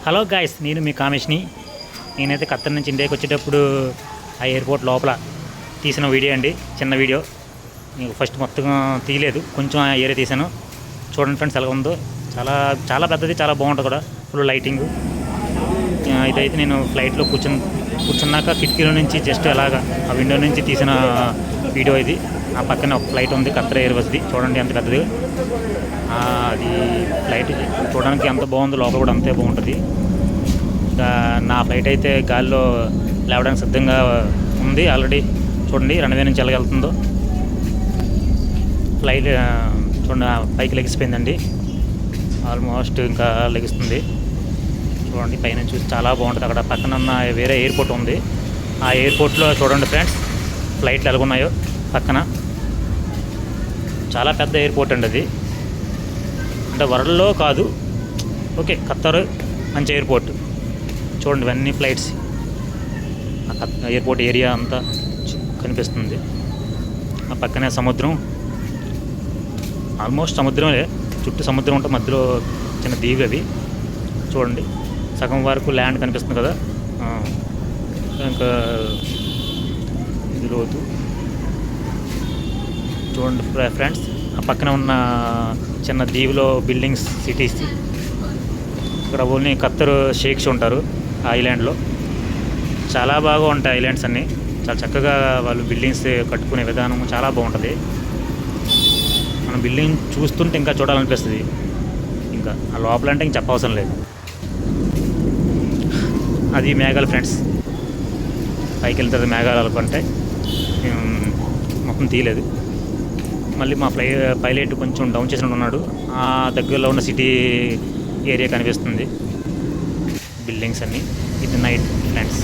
Hello guys, నేను మీ కామేష్ని. నేనైతే ఖత్తర్ నుంచి ఇండియాకి వచ్చేటప్పుడు ఆ ఎయిర్పోర్ట్ లోపల తీసిన వీడియో అండి. చిన్న వీడియో. నేను ఫస్ట్ మొత్తం తీయలేదు, కొంచెం ఆ ఏరియా తీసాను. చూడండి ఫ్రెండ్స్ ఎలా ఉందో. చాలా చాలా పెద్దది, చాలా బాగుంటుంది కూడా. Full lighting. ఇదైతే నేను ఫ్లైట్లో కూర్చున్నాక కిటికీలో నుంచి జస్ట్ అలాగా ఆ విండో నుంచి తీసిన వీడియో ఇది. ఆ పక్కన ఒక ఫ్లైట్ ఉంది, ఖత్తర్ ఎయిర్వేస్ది. చూడండి ఎంత పెద్దది. అది ఫ్లైట్ చూడడానికి ఎంత బాగుందో, లోపల కూడా అంతే బాగుంటుంది. ఇంకా నా ఫ్లైట్ అయితే గాల్లో లేవడానికి సిద్ధంగా ఉంది ఆల్రెడీ. చూడండి రన్వే నుంచి ఎలాగెళ్తుందో ఫ్లైట్. చూడండి పైకి లెగిసిపోయిందండి, ఆల్మోస్ట్ ఇంకా లెగిస్తుంది. చూడండి పైన చూసి చాలా బాగుంటుంది. అక్కడ పక్కన ఉన్న వేరే ఎయిర్పోర్ట్ ఉంది. ఆ ఎయిర్పోర్ట్లో చూడండి ఫ్రెండ్స్ ఫ్లైట్లు ఎలాగున్నాయో పక్కన. చాలా పెద్ద ఎయిర్పోర్ట్ అండి అది. అంటే వరల్డ్లో కాదు, ఓకే, ఖత్తర్ మంచి ఎయిర్పోర్ట్. చూడండి ఇవన్నీ ఫ్లైట్స్. ఆ ఎయిర్పోర్ట్ ఏరియా అంతా కనిపిస్తుంది. ఆ పక్కనే సముద్రం, ఆల్మోస్ట్ సముద్రమే. చుట్టూ సముద్రం ఉంటే మధ్యలో చిన్న దీవి అవి. చూడండి సగం వరకు ల్యాండ్ కనిపిస్తుంది కదా. ఇంకా ఇది లోతు. చూడండి ఫ్రెండ్స్, ఆ పక్కన ఉన్న చిన్న దీవిలో బిల్డింగ్స్, సిటీస్. ఇక్కడ ఓన్లీ ఖత్తర్ షేక్స్ ఉంటారు ఆ ఐలాండ్లో. చాలా బాగా ఉంటాయి ఐలాండ్స్ అన్నీ. చాలా చక్కగా వాళ్ళు బిల్డింగ్స్ కట్టుకునే విధానం చాలా బాగుంటుంది. మనం బిల్డింగ్ చూస్తుంటే ఇంకా చూడాలనిపిస్తుంది. ఇంకా ఆ లోపలంటే ఇంక చెప్పవసరం లేదు. అది మేఘాలు ఫ్రెండ్స్. పైకి వెళ్తుంది మేఘాలు అనుకుంటే మొత్తం తీయలేదు. మళ్ళీ మా పైలట్ కొంచెం డౌన్ చేసినట్టు ఉన్నాడు. ఆ దగ్గరలో ఉన్న సిటీ ఏరియా కనిపిస్తుంది, బిల్డింగ్స్ అన్నీ. ఇది నైట్ ఫ్రెండ్స్.